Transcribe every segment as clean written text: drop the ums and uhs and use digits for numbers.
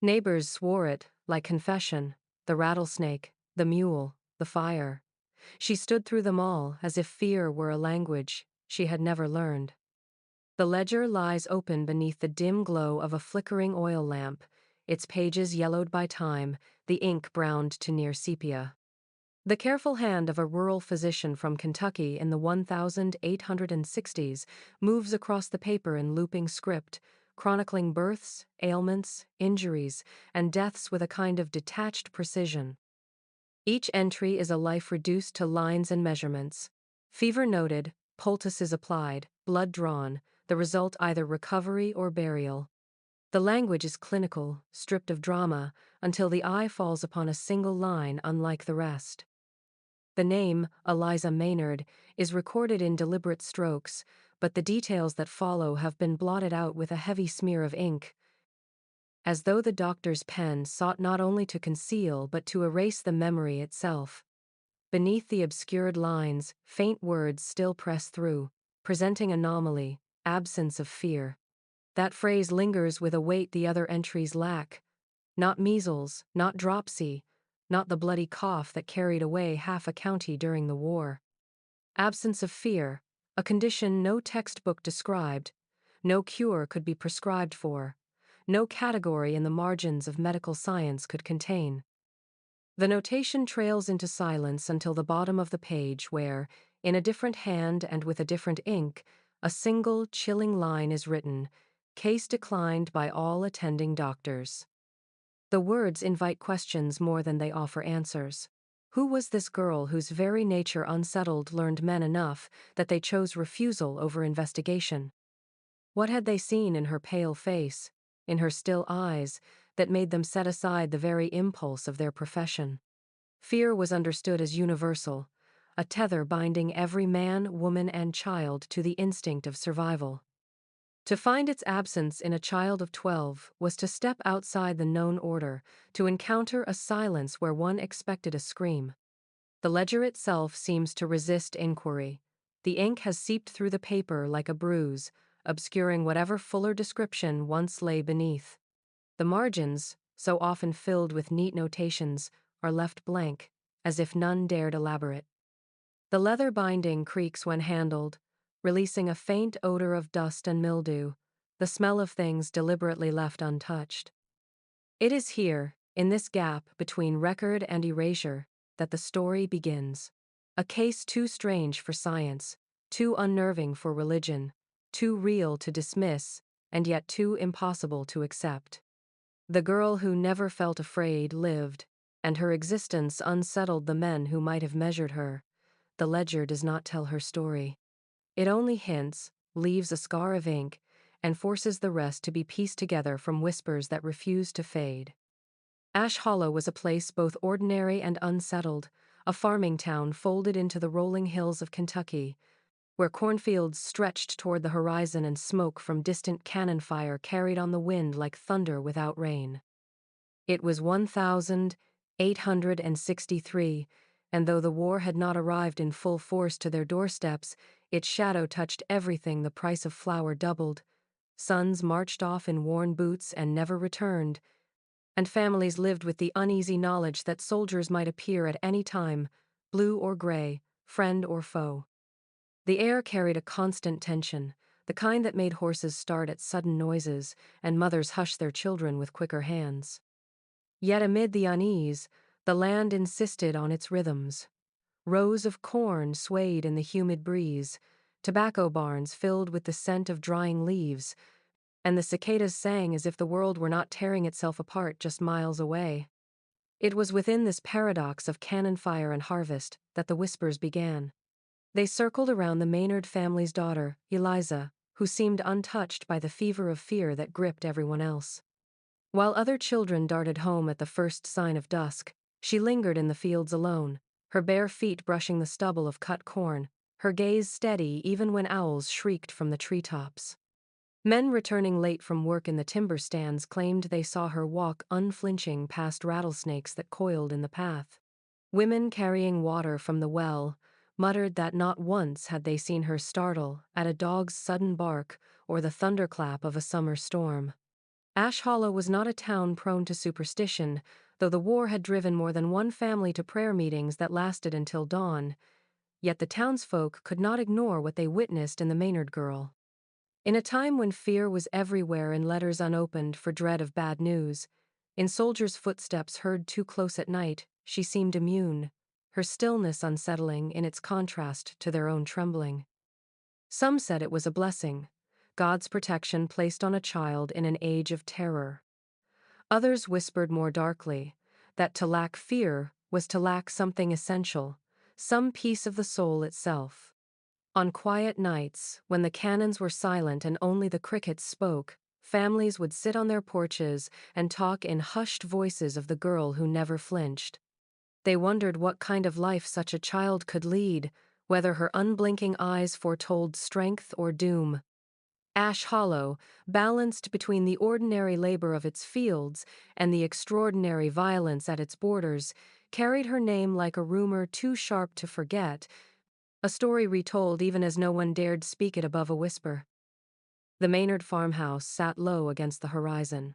Neighbors swore it, like confession: the rattlesnake, the mule, the fire. She stood through them all as if fear were a language she had never learned. The ledger lies open beneath the dim glow of a flickering oil lamp, its pages yellowed by time, the ink browned to near sepia. The careful hand of a rural physician from Kentucky in the 1860s moves across the paper in looping script, chronicling births, ailments, injuries, and deaths with a kind of detached precision. Each entry is a life reduced to lines and measurements. Fever noted, poultices applied, blood drawn, the result either recovery or burial. The language is clinical, stripped of drama, until the eye falls upon a single line unlike the rest. The name, Eliza Maynard, is recorded in deliberate strokes, but the details that follow have been blotted out with a heavy smear of ink, as though the doctor's pen sought not only to conceal but to erase the memory itself. Beneath the obscured lines, faint words still press through, presenting anomaly, absence of fear. That phrase lingers with a weight the other entries lack. Not measles, not dropsy, not the bloody cough that carried away half a county during the war. Absence of fear, a condition no textbook described, no cure could be prescribed for, no category in the margins of medical science could contain. The notation trails into silence until the bottom of the page where, in a different hand and with a different ink, a single chilling line is written: "Case declined by all attending doctors." The words invite questions more than they offer answers. Who was this girl whose very nature unsettled learned men enough that they chose refusal over investigation? What had they seen in her pale face, in her still eyes, that made them set aside the very impulse of their profession? Fear was understood as universal, a tether binding every man, woman, and child to the instinct of survival. To find its absence in a child of 12 was to step outside the known order, to encounter a silence where one expected a scream. The ledger itself seems to resist inquiry. The ink has seeped through the paper like a bruise, obscuring whatever fuller description once lay beneath. The margins, so often filled with neat notations, are left blank, as if none dared elaborate. The leather binding creaks when handled, releasing a faint odor of dust and mildew, the smell of things deliberately left untouched. It is here, in this gap between record and erasure, that the story begins. A case too strange for science, too unnerving for religion, too real to dismiss, and yet too impossible to accept. The girl who never felt afraid lived, and her existence unsettled the men who might have measured her. The ledger does not tell her story. It only hints, leaves a scar of ink, and forces the rest to be pieced together from whispers that refuse to fade. Ash Hollow was a place both ordinary and unsettled, a farming town folded into the rolling hills of Kentucky, where cornfields stretched toward the horizon and smoke from distant cannon fire carried on the wind like thunder without rain. It was 1863, and though the war had not arrived in full force to their doorsteps, its shadow touched everything. The price of flour doubled, sons marched off in worn boots and never returned, and families lived with the uneasy knowledge that soldiers might appear at any time, blue or gray, friend or foe. The air carried a constant tension, the kind that made horses start at sudden noises and mothers hush their children with quicker hands. Yet amid the unease, the land insisted on its rhythms. Rows of corn swayed in the humid breeze, tobacco barns filled with the scent of drying leaves, and the cicadas sang as if the world were not tearing itself apart just miles away. It was within this paradox of cannon fire and harvest that the whispers began. They circled around the Maynard family's daughter, Eliza, who seemed untouched by the fever of fear that gripped everyone else. While other children darted home at the first sign of dusk, she lingered in the fields alone, her bare feet brushing the stubble of cut corn, her gaze steady even when owls shrieked from the treetops. Men returning late from work in the timber stands claimed they saw her walk unflinching past rattlesnakes that coiled in the path. Women carrying water from the well muttered that not once had they seen her startle at a dog's sudden bark or the thunderclap of a summer storm. Ash Hollow was not a town prone to superstition, though the war had driven more than one family to prayer meetings that lasted until dawn, yet the townsfolk could not ignore what they witnessed in the Maynard girl. In a time when fear was everywhere and letters unopened for dread of bad news, in soldiers' footsteps heard too close at night, she seemed immune, her stillness unsettling in its contrast to their own trembling. Some said it was a blessing, God's protection placed on a child in an age of terror. Others whispered more darkly that to lack fear was to lack something essential, some piece of the soul itself. On quiet nights, when the cannons were silent and only the crickets spoke, families would sit on their porches and talk in hushed voices of the girl who never flinched. They wondered what kind of life such a child could lead, whether her unblinking eyes foretold strength or doom. Ash Hollow, balanced between the ordinary labor of its fields and the extraordinary violence at its borders, carried her name like a rumor too sharp to forget, a story retold even as no one dared speak it above a whisper. The Maynard farmhouse sat low against the horizon,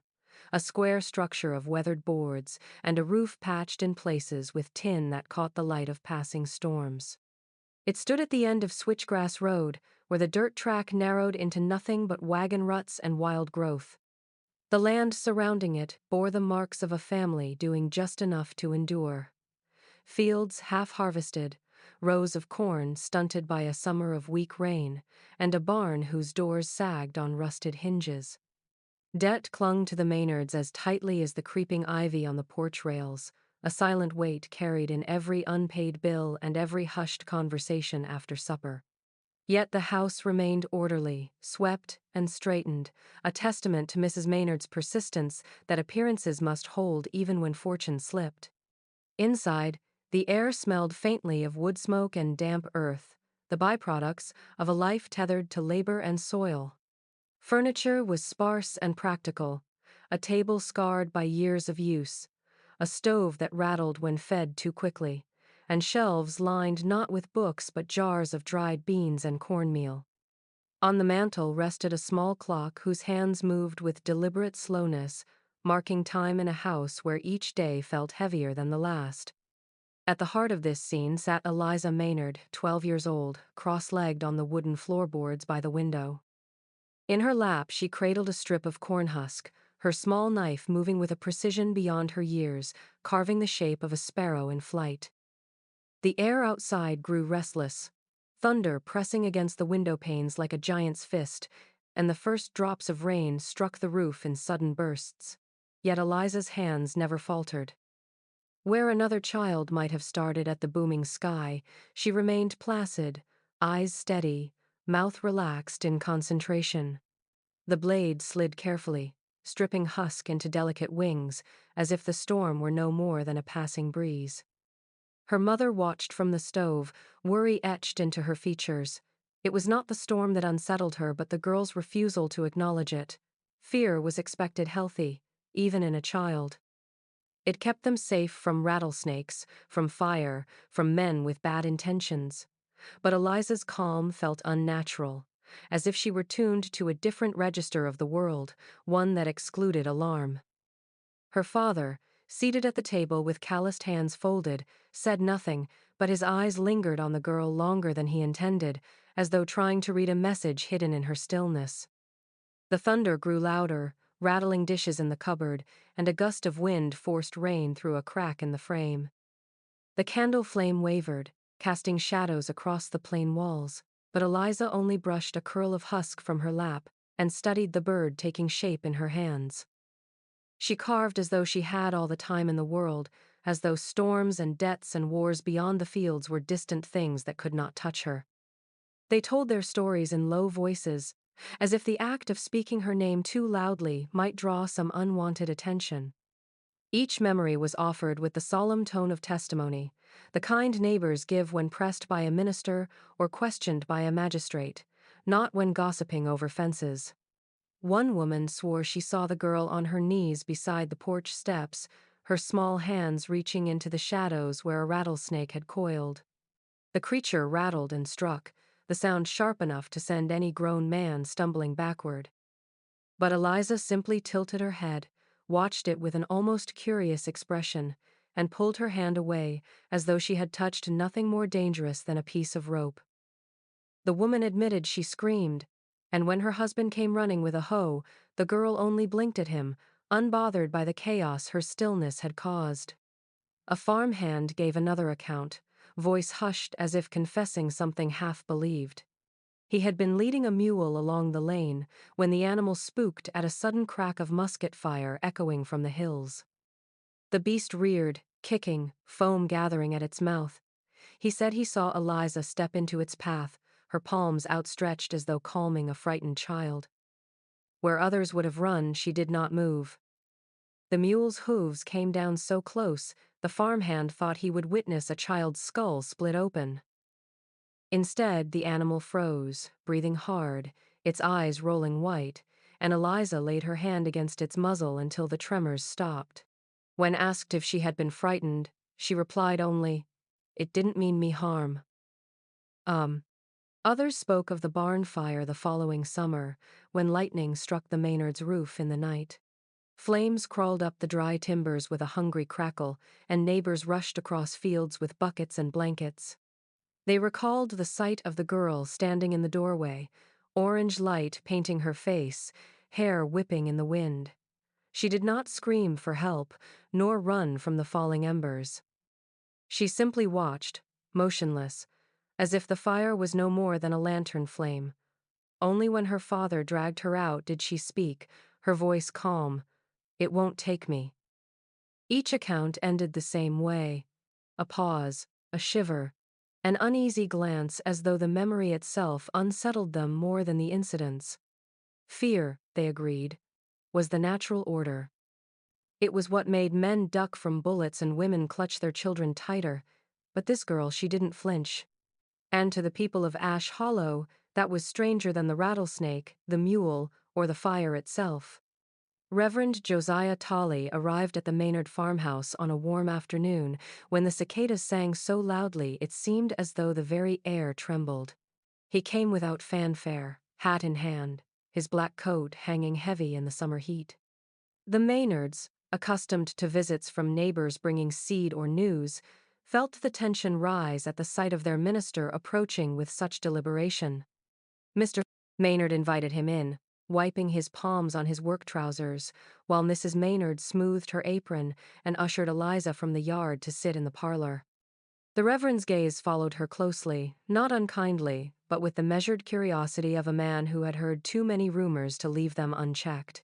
a square structure of weathered boards and a roof patched in places with tin that caught the light of passing storms. It stood at the end of Switchgrass Road, where the dirt track narrowed into nothing but wagon ruts and wild growth. The land surrounding it bore the marks of a family doing just enough to endure. Fields half-harvested, rows of corn stunted by a summer of weak rain, and a barn whose doors sagged on rusted hinges. Debt clung to the Maynards as tightly as the creeping ivy on the porch rails, a silent weight carried in every unpaid bill and every hushed conversation after supper. Yet the house remained orderly, swept and straightened, a testament to Mrs. Maynard's persistence that appearances must hold even when fortune slipped. Inside, the air smelled faintly of wood smoke and damp earth, the byproducts of a life tethered to labor and soil. Furniture was sparse and practical, a table scarred by years of use, a stove that rattled when fed too quickly, and shelves lined not with books but jars of dried beans and cornmeal. On the mantel rested a small clock whose hands moved with deliberate slowness, marking time in a house where each day felt heavier than the last. At the heart of this scene sat Eliza Maynard, 12 years old, cross-legged on the wooden floorboards by the window. In her lap she cradled a strip of corn husk, her small knife moving with a precision beyond her years, carving the shape of a sparrow in flight. The air outside grew restless, thunder pressing against the window panes like a giant's fist, and the first drops of rain struck the roof in sudden bursts. Yet Eliza's hands never faltered. Where another child might have started at the booming sky, she remained placid, eyes steady, mouth relaxed in concentration. The blade slid carefully, stripping husk into delicate wings, as if the storm were no more than a passing breeze. Her mother watched from the stove, worry etched into her features. It was not the storm that unsettled her, but the girl's refusal to acknowledge it. Fear was expected healthy, even in a child. It kept them safe from rattlesnakes, from fire, from men with bad intentions. But Eliza's calm felt unnatural, as if she were tuned to a different register of the world, one that excluded alarm. Her father, seated at the table with calloused hands folded, said nothing, but his eyes lingered on the girl longer than he intended, as though trying to read a message hidden in her stillness. The thunder grew louder, rattling dishes in the cupboard, and a gust of wind forced rain through a crack in the frame. The candle flame wavered, casting shadows across the plain walls, but Eliza only brushed a curl of husk from her lap and studied the bird taking shape in her hands. She carved as though she had all the time in the world, as though storms and debts and wars beyond the fields were distant things that could not touch her. They told their stories in low voices, as if the act of speaking her name too loudly might draw some unwanted attention. Each memory was offered with the solemn tone of testimony, the kind neighbors give when pressed by a minister or questioned by a magistrate, not when gossiping over fences. One woman swore she saw the girl on her knees beside the porch steps, her small hands reaching into the shadows where a rattlesnake had coiled. The creature rattled and struck, the sound sharp enough to send any grown man stumbling backward. But Eliza simply tilted her head, watched it with an almost curious expression, and pulled her hand away as though she had touched nothing more dangerous than a piece of rope. The woman admitted she screamed, and when her husband came running with a hoe, the girl only blinked at him, unbothered by the chaos her stillness had caused. A farmhand gave another account, voice hushed as if confessing something half-believed. He had been leading a mule along the lane when the animal spooked at a sudden crack of musket fire echoing from the hills. The beast reared, kicking, foam gathering at its mouth. He said he saw Eliza step into its path, her palms outstretched as though calming a frightened child. Where others would have run, she did not move. The mule's hooves came down so close, the farmhand thought he would witness a child's skull split open. Instead, the animal froze, breathing hard, its eyes rolling white, and Eliza laid her hand against its muzzle until the tremors stopped. When asked if she had been frightened, she replied only, "It didn't mean me harm." Um. Others spoke of the barn fire the following summer, when lightning struck the Maynard's roof in the night. Flames crawled up the dry timbers with a hungry crackle, and neighbors rushed across fields with buckets and blankets. They recalled the sight of the girl standing in the doorway, orange light painting her face, hair whipping in the wind. She did not scream for help, nor run from the falling embers. She simply watched, motionless, as if the fire was no more than a lantern flame. Only when her father dragged her out did she speak, her voice calm, "It won't take me." Each account ended the same way. A pause, a shiver, an uneasy glance as though the memory itself unsettled them more than the incidents. Fear, they agreed, was the natural order. It was what made men duck from bullets and women clutch their children tighter, but this girl, she didn't flinch. And to the people of Ash Hollow, that was stranger than the rattlesnake, the mule, or the fire itself. Reverend Josiah Tolley arrived at the Maynard farmhouse on a warm afternoon when the cicadas sang so loudly it seemed as though the very air trembled. He came without fanfare, hat in hand, his black coat hanging heavy in the summer heat. The Maynards, accustomed to visits from neighbors bringing seed or news, felt the tension rise at the sight of their minister approaching with such deliberation. Mr. Maynard invited him in, wiping his palms on his work trousers, while Mrs. Maynard smoothed her apron and ushered Eliza from the yard to sit in the parlor. The Reverend's gaze followed her closely, not unkindly, but with the measured curiosity of a man who had heard too many rumors to leave them unchecked.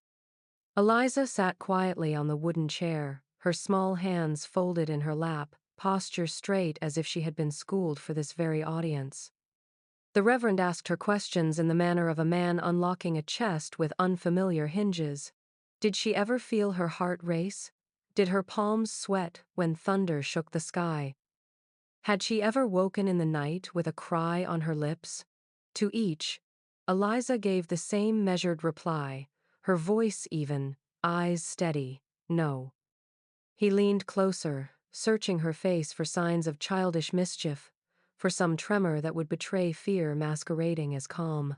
Eliza sat quietly on the wooden chair, her small hands folded in her lap, posture straight as if she had been schooled for this very audience. The Reverend asked her questions in the manner of a man unlocking a chest with unfamiliar hinges. Did she ever feel her heart race? Did her palms sweat when thunder shook the sky? Had she ever woken in the night with a cry on her lips? To each, Eliza gave the same measured reply, her voice even, eyes steady, no. He leaned closer, searching her face for signs of childish mischief, for some tremor that would betray fear masquerading as calm.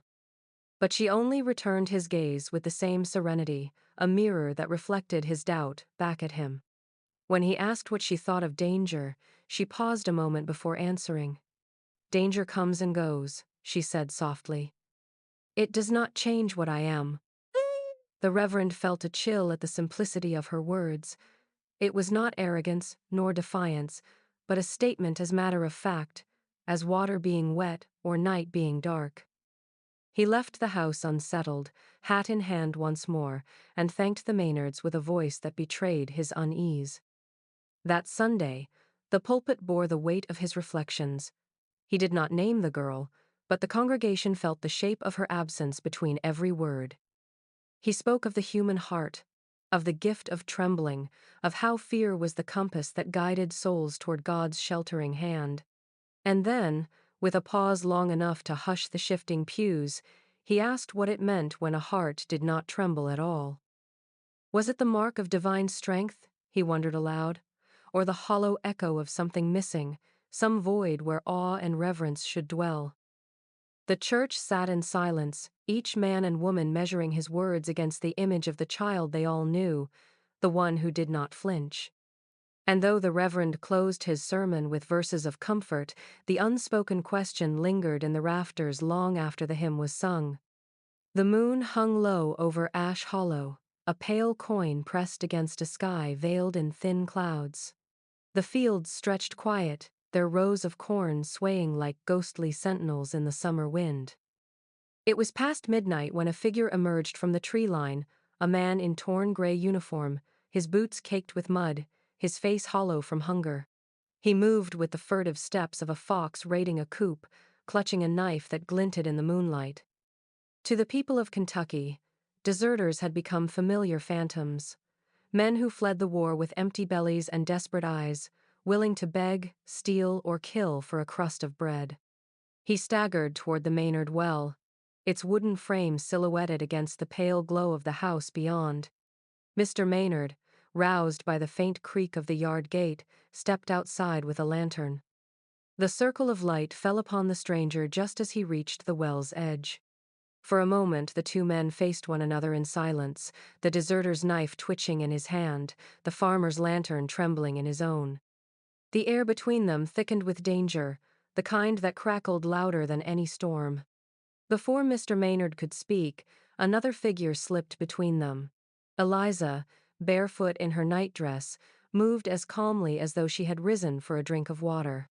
But she only returned his gaze with the same serenity, a mirror that reflected his doubt back at him. When he asked what she thought of danger, she paused a moment before answering. "Danger comes and goes," she said softly. "It does not change what I am." The Reverend felt a chill at the simplicity of her words. It was not arrogance, nor defiance, but a statement as matter of fact, as water being wet or night being dark. He left the house unsettled, hat in hand once more, and thanked the Maynards with a voice that betrayed his unease. That Sunday, the pulpit bore the weight of his reflections. He did not name the girl, but the congregation felt the shape of her absence between every word. He spoke of the human heart, of the gift of trembling, of how fear was the compass that guided souls toward God's sheltering hand. And then, with a pause long enough to hush the shifting pews, he asked what it meant when a heart did not tremble at all. Was it the mark of divine strength, he wondered aloud, or the hollow echo of something missing, some void where awe and reverence should dwell? The church sat in silence, each man and woman measuring his words against the image of the child they all knew, the one who did not flinch. And though the Reverend closed his sermon with verses of comfort, the unspoken question lingered in the rafters long after the hymn was sung. The moon hung low over Ash Hollow, a pale coin pressed against a sky veiled in thin clouds. The fields stretched quiet, their rows of corn swaying like ghostly sentinels in the summer wind. It was past midnight when a figure emerged from the tree line, a man in torn gray uniform, his boots caked with mud, his face hollow from hunger. He moved with the furtive steps of a fox raiding a coop, clutching a knife that glinted in the moonlight. To the people of Kentucky, deserters had become familiar phantoms. Men who fled the war with empty bellies and desperate eyes, willing to beg, steal, or kill for a crust of bread. He staggered toward the Maynard well, its wooden frame silhouetted against the pale glow of the house beyond. Mr. Maynard, roused by the faint creak of the yard gate, stepped outside with a lantern. The circle of light fell upon the stranger just as he reached the well's edge. For a moment the two men faced one another in silence, the deserter's knife twitching in his hand, the farmer's lantern trembling in his own. The air between them thickened with danger, the kind that crackled louder than any storm. Before Mr. Maynard could speak, another figure slipped between them. Eliza, barefoot in her nightdress, moved as calmly as though she had risen for a drink of water.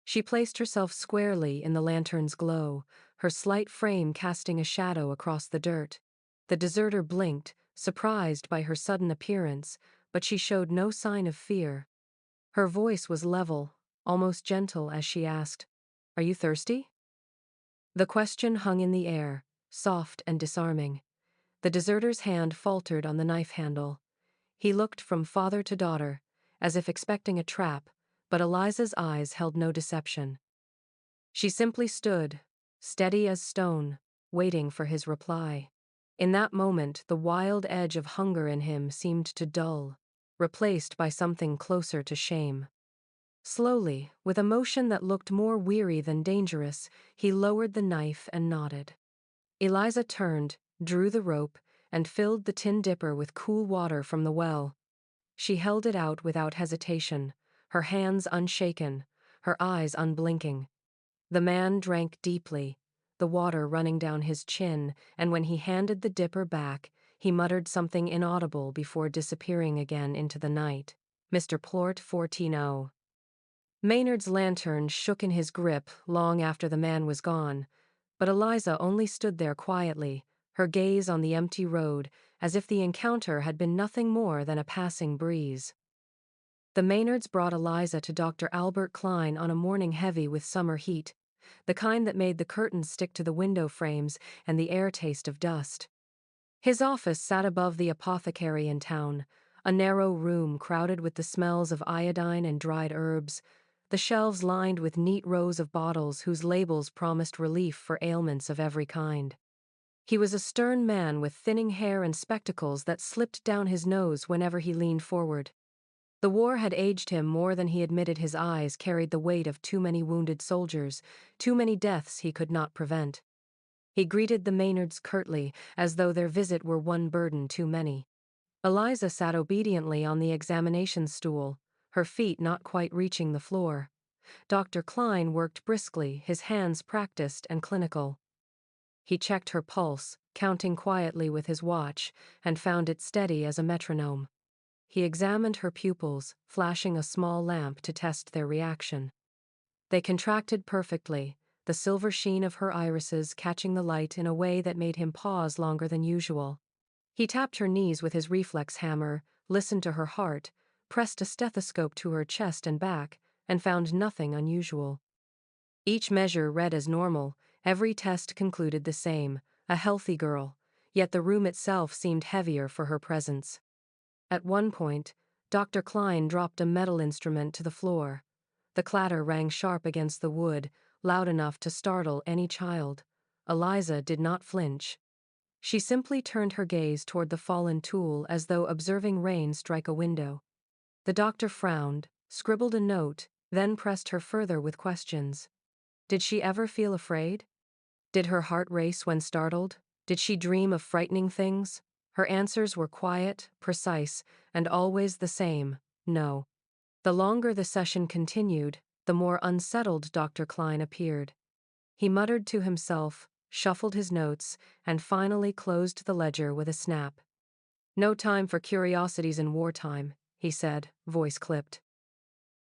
She placed herself squarely in the lantern's glow, her slight frame casting a shadow across the dirt. The deserter blinked, surprised by her sudden appearance, but she showed no sign of fear. Her voice was level, almost gentle as she asked, "Are you thirsty?" The question hung in the air, soft and disarming. The deserter's hand faltered on the knife handle. He looked from father to daughter, as if expecting a trap, but Eliza's eyes held no deception. She simply stood, steady as stone, waiting for his reply. In that moment, the wild edge of hunger in him seemed to dull, replaced by something closer to shame. Slowly, with a motion that looked more weary than dangerous, he lowered the knife and nodded. Eliza turned, drew the rope, and filled the tin dipper with cool water from the well. She held it out without hesitation, her hands unshaken, her eyes unblinking. The man drank deeply, the water running down his chin, and when he handed the dipper back, he muttered something inaudible before disappearing again into the night. Mr. Plort 14-0. Maynard's lantern shook in his grip long after the man was gone, but Eliza only stood there quietly, her gaze on the empty road, as if the encounter had been nothing more than a passing breeze. The Maynards brought Eliza to Dr. Albert Klein on a morning heavy with summer heat, the kind that made the curtains stick to the window frames and the air taste of dust. His office sat above the apothecary in town, a narrow room crowded with the smells of iodine and dried herbs, the shelves lined with neat rows of bottles whose labels promised relief for ailments of every kind. He was a stern man with thinning hair and spectacles that slipped down his nose whenever he leaned forward. The war had aged him more than he admitted. His eyes carried the weight of too many wounded soldiers, too many deaths he could not prevent. He greeted the Maynards curtly, as though their visit were one burden too many. Eliza sat obediently on the examination stool, her feet not quite reaching the floor. Dr. Klein worked briskly, his hands practiced and clinical. He checked her pulse, counting quietly with his watch, and found it steady as a metronome. He examined her pupils, flashing a small lamp to test their reaction. They contracted perfectly, the silver sheen of her irises catching the light in a way that made him pause longer than usual. He tapped her knees with his reflex hammer, listened to her heart, pressed a stethoscope to her chest and back, and found nothing unusual. Each measure read as normal, every test concluded the same, a healthy girl, yet the room itself seemed heavier for her presence. At one point, Dr. Klein dropped a metal instrument to the floor. The clatter rang sharp against the wood, loud enough to startle any child. Eliza did not flinch. She simply turned her gaze toward the fallen tool as though observing rain strike a window. The doctor frowned, scribbled a note, then pressed her further with questions. Did she ever feel afraid? Did her heart race when startled? Did she dream of frightening things? Her answers were quiet, precise, and always the same: no. The longer the session continued, the more unsettled Dr. Klein appeared. He muttered to himself, shuffled his notes, and finally closed the ledger with a snap. "No time for curiosities in wartime," he said, voice clipped.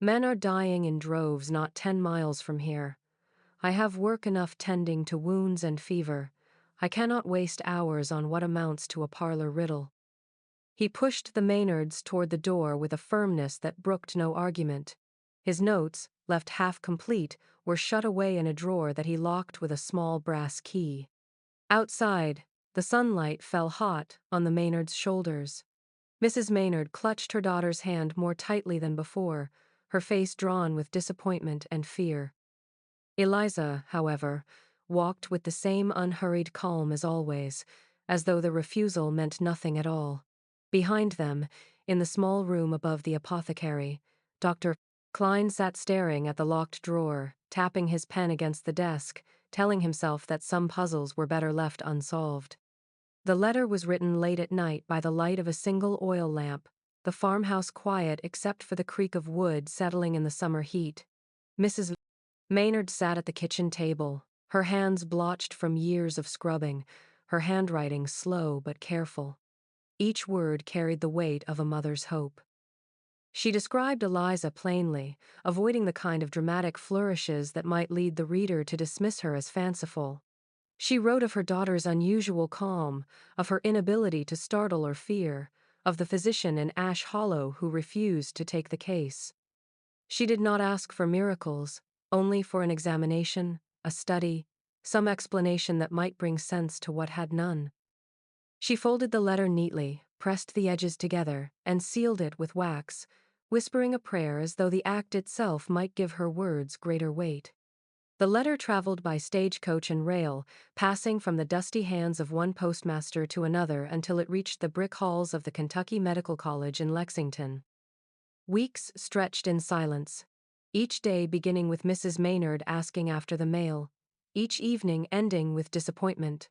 "Men are dying in droves not 10 miles from here. I have work enough tending to wounds and fever. I cannot waste hours on what amounts to a parlor riddle." He pushed the Maynards toward the door with a firmness that brooked no argument. His notes, left half complete, were shut away in a drawer that he locked with a small brass key. Outside, the sunlight fell hot on the Maynards' shoulders. Mrs. Maynard clutched her daughter's hand more tightly than before, her face drawn with disappointment and fear. Eliza, however, walked with the same unhurried calm as always, as though the refusal meant nothing at all. Behind them, in the small room above the apothecary, Dr. Klein sat staring at the locked drawer, tapping his pen against the desk, telling himself that some puzzles were better left unsolved. The letter was written late at night by the light of a single oil lamp, the farmhouse quiet except for the creak of wood settling in the summer heat. Mrs. Maynard sat at the kitchen table, her hands blotched from years of scrubbing, her handwriting slow but careful. Each word carried the weight of a mother's hope. She described Eliza plainly, avoiding the kind of dramatic flourishes that might lead the reader to dismiss her as fanciful. She wrote of her daughter's unusual calm, of her inability to startle or fear, of the physician in Ash Hollow who refused to take the case. She did not ask for miracles, only for an examination, a study, some explanation that might bring sense to what had none. She folded the letter neatly, pressed the edges together, and sealed it with wax, whispering a prayer as though the act itself might give her words greater weight. The letter traveled by stagecoach and rail, passing from the dusty hands of one postmaster to another until it reached the brick halls of the Kentucky Medical College in Lexington. Weeks stretched in silence, each day beginning with Mrs. Maynard asking after the mail, each evening ending with disappointment.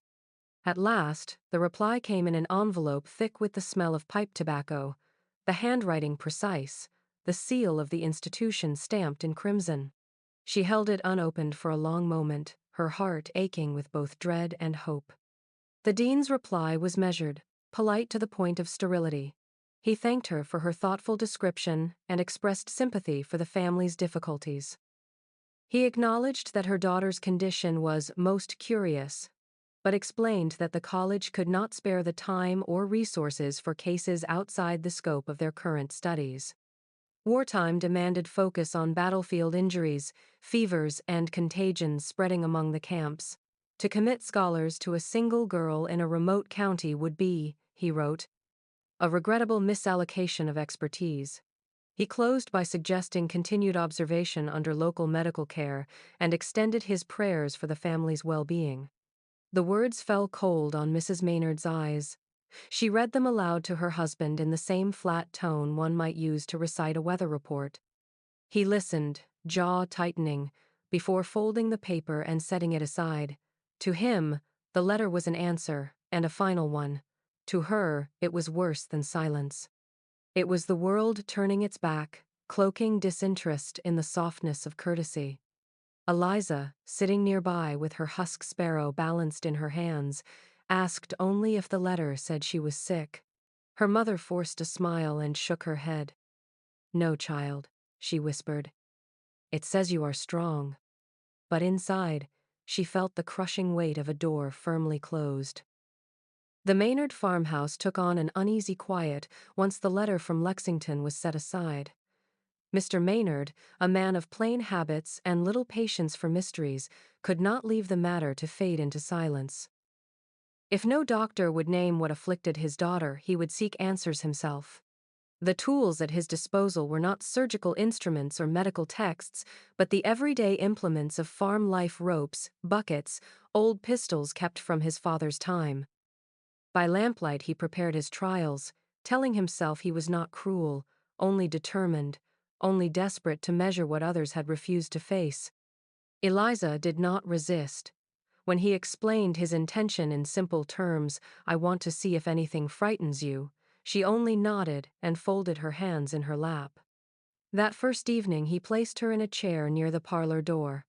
At last, the reply came in an envelope thick with the smell of pipe tobacco, the handwriting precise, the seal of the institution stamped in crimson. She held it unopened for a long moment, her heart aching with both dread and hope. The dean's reply was measured, polite to the point of sterility. He thanked her for her thoughtful description and expressed sympathy for the family's difficulties. He acknowledged that her daughter's condition was most curious, but explained that the college could not spare the time or resources for cases outside the scope of their current studies. Wartime demanded focus on battlefield injuries, fevers, and contagions spreading among the camps. To commit scholars to a single girl in a remote county would be, he wrote, a regrettable misallocation of expertise. He closed by suggesting continued observation under local medical care and extended his prayers for the family's well-being. The words fell cold on Mrs. Maynard's eyes. She read them aloud to her husband in the same flat tone one might use to recite a weather report. He listened, jaw tightening, before folding the paper and setting it aside. To him, the letter was an answer, and a final one. To her, it was worse than silence. It was the world turning its back, cloaking disinterest in the softness of courtesy. Eliza, sitting nearby with her husk sparrow balanced in her hands, asked only if the letter said she was sick. Her mother forced a smile and shook her head. "No, child," she whispered. "It says you are strong." But inside, she felt the crushing weight of a door firmly closed. The Maynard farmhouse took on an uneasy quiet once the letter from Lexington was set aside. Mr. Maynard, a man of plain habits and little patience for mysteries, could not leave the matter to fade into silence. If no doctor would name what afflicted his daughter, he would seek answers himself. The tools at his disposal were not surgical instruments or medical texts, but the everyday implements of farm life: ropes, buckets, old pistols kept from his father's time. By lamplight he prepared his trials, telling himself he was not cruel, only determined, only desperate to measure what others had refused to face. Eliza did not resist. When he explained his intention in simple terms, "I want to see if anything frightens you," she only nodded and folded her hands in her lap. That first evening he placed her in a chair near the parlor door.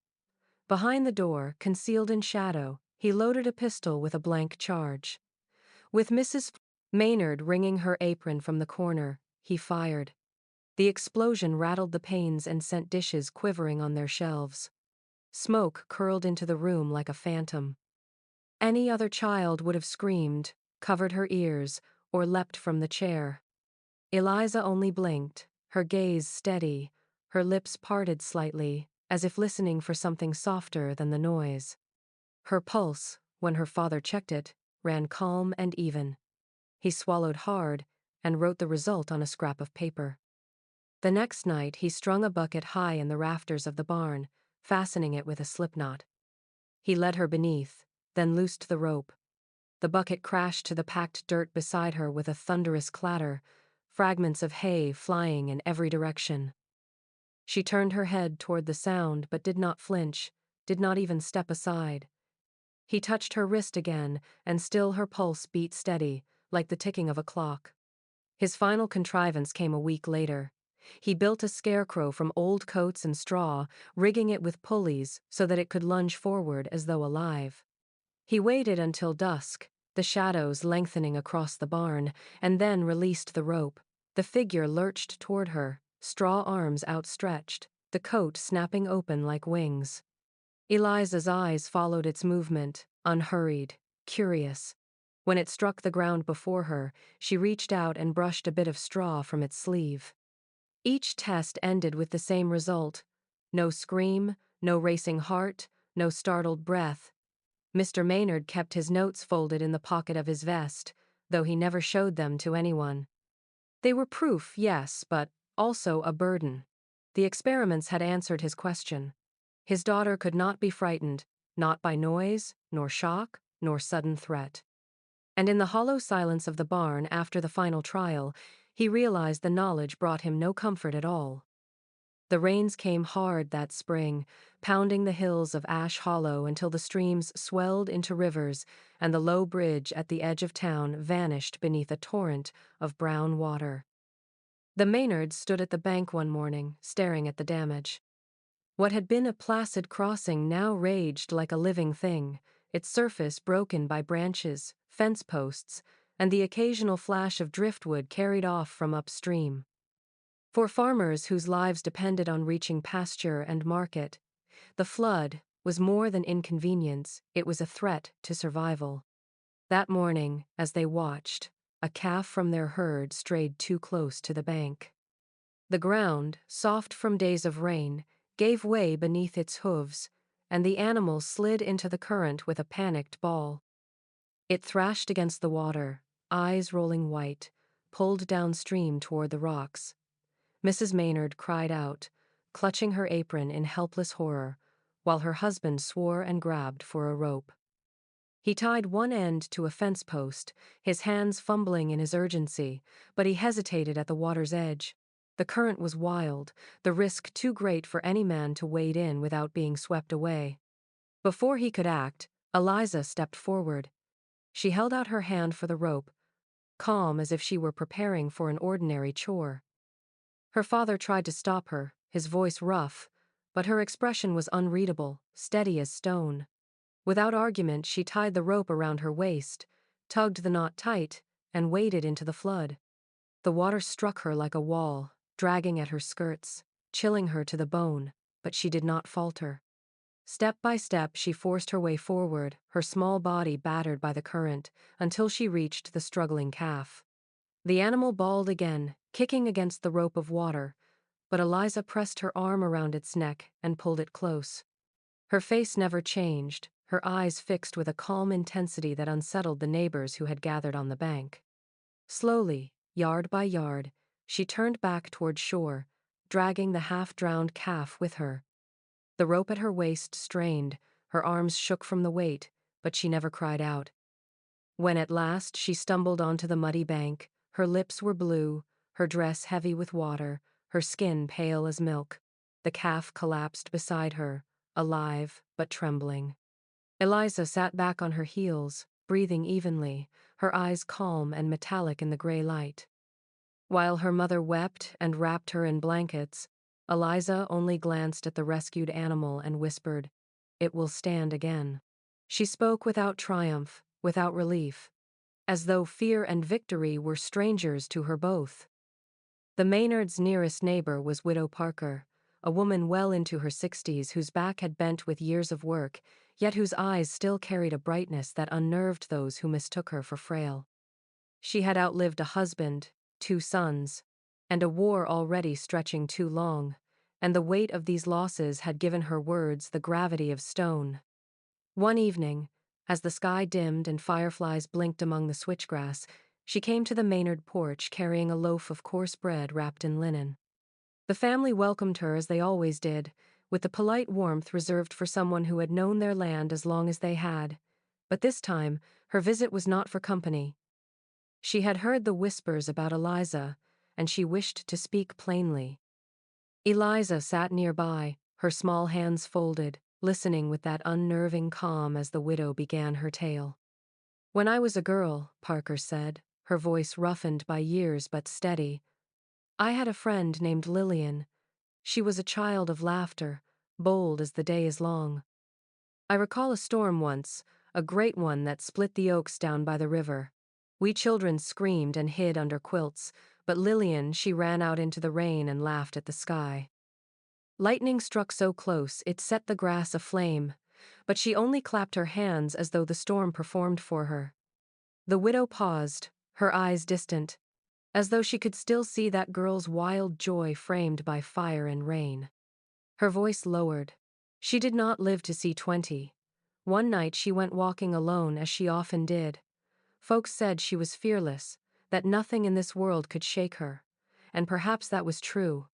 Behind the door, concealed in shadow, he loaded a pistol with a blank charge. With Mrs. Maynard wringing her apron from the corner, he fired. The explosion rattled the panes and sent dishes quivering on their shelves. Smoke curled into the room like a phantom. Any other child would have screamed, covered her ears, or leapt from the chair. Eliza only blinked, her gaze steady, her lips parted slightly, as if listening for something softer than the noise. Her pulse, when her father checked it, ran calm and even. He swallowed hard and wrote the result on a scrap of paper. The next night he strung a bucket high in the rafters of the barn, fastening it with a slipknot. He led her beneath, then loosed the rope. The bucket crashed to the packed dirt beside her with a thunderous clatter, fragments of hay flying in every direction. She turned her head toward the sound but did not flinch, did not even step aside. He touched her wrist again, and still her pulse beat steady, like the ticking of a clock. His final contrivance came a week later. He built a scarecrow from old coats and straw, rigging it with pulleys so that it could lunge forward as though alive. He waited until dusk, the shadows lengthening across the barn, and then released the rope. The figure lurched toward her, straw arms outstretched, the coat snapping open like wings. Eliza's eyes followed its movement, unhurried, curious. When it struck the ground before her, she reached out and brushed a bit of straw from its sleeve. Each test ended with the same result. No scream, no racing heart, no startled breath. Mr. Maynard kept his notes folded in the pocket of his vest, though he never showed them to anyone. They were proof, yes, but also a burden. The experiments had answered his question. His daughter could not be frightened, not by noise, nor shock, nor sudden threat. And in the hollow silence of the barn after the final trial, he realized the knowledge brought him no comfort at all. The rains came hard that spring, pounding the hills of Ash Hollow until the streams swelled into rivers and the low bridge at the edge of town vanished beneath a torrent of brown water. The Maynards stood at the bank one morning, staring at the damage. What had been a placid crossing now raged like a living thing, its surface broken by branches, fence posts, and the occasional flash of driftwood carried off from upstream. For farmers whose lives depended on reaching pasture and market, the flood was more than inconvenience, it was a threat to survival. That morning, as they watched, a calf from their herd strayed too close to the bank. The ground, soft from days of rain, gave way beneath its hooves, and the animal slid into the current with a panicked bawl. It thrashed against the water, eyes rolling white, pulled downstream toward the rocks. Mrs. Maynard cried out, clutching her apron in helpless horror, while her husband swore and grabbed for a rope. He tied one end to a fence post, his hands fumbling in his urgency, but he hesitated at the water's edge. The current was wild, the risk too great for any man to wade in without being swept away. Before he could act, Eliza stepped forward. She held out her hand for the rope, calm as if she were preparing for an ordinary chore. Her father tried to stop her, his voice rough, but her expression was unreadable, steady as stone. Without argument, she tied the rope around her waist, tugged the knot tight, and waded into the flood. The water struck her like a wall, dragging at her skirts, chilling her to the bone, but she did not falter. Step by step, she forced her way forward, her small body battered by the current, until she reached the struggling calf. The animal bawled again, kicking against the rope of water, but Eliza pressed her arm around its neck and pulled it close. Her face never changed, her eyes fixed with a calm intensity that unsettled the neighbors who had gathered on the bank. Slowly, yard by yard, she turned back toward shore, dragging the half-drowned calf with her. The rope at her waist strained, her arms shook from the weight, but she never cried out. When at last she stumbled onto the muddy bank, her lips were blue, her dress heavy with water, her skin pale as milk. The calf collapsed beside her, alive but trembling. Eliza sat back on her heels, breathing evenly, her eyes calm and metallic in the gray light. While her mother wept and wrapped her in blankets, Eliza only glanced at the rescued animal and whispered, "It will stand again." She spoke without triumph, without relief, as though fear and victory were strangers to her both. The Maynards' nearest neighbor was Widow Parker, a woman well into her 60s whose back had bent with years of work, yet whose eyes still carried a brightness that unnerved those who mistook her for frail. She had outlived a husband, 2 sons, and a war already stretching too long, and the weight of these losses had given her words the gravity of stone. One evening, as the sky dimmed and fireflies blinked among the switchgrass, she came to the Maynard porch carrying a loaf of coarse bread wrapped in linen. The family welcomed her as they always did, with the polite warmth reserved for someone who had known their land as long as they had. But this time, her visit was not for company. She had heard the whispers about Eliza, and she wished to speak plainly. Eliza sat nearby, her small hands folded, listening with that unnerving calm as the widow began her tale. "When I was a girl," Parker said, her voice roughened by years but steady, "I had a friend named Lillian. She was a child of laughter, bold as the day is long. I recall a storm once, a great one that split the oaks down by the river. We children screamed and hid under quilts, but Lillian, she ran out into the rain and laughed at the sky. Lightning struck so close it set the grass aflame, but she only clapped her hands as though the storm performed for her." The widow paused, her eyes distant, as though she could still see that girl's wild joy framed by fire and rain. Her voice lowered. She did not live to see 20. One night she went walking alone as she often did. Folks said she was fearless, that nothing in this world could shake her, and perhaps that was true.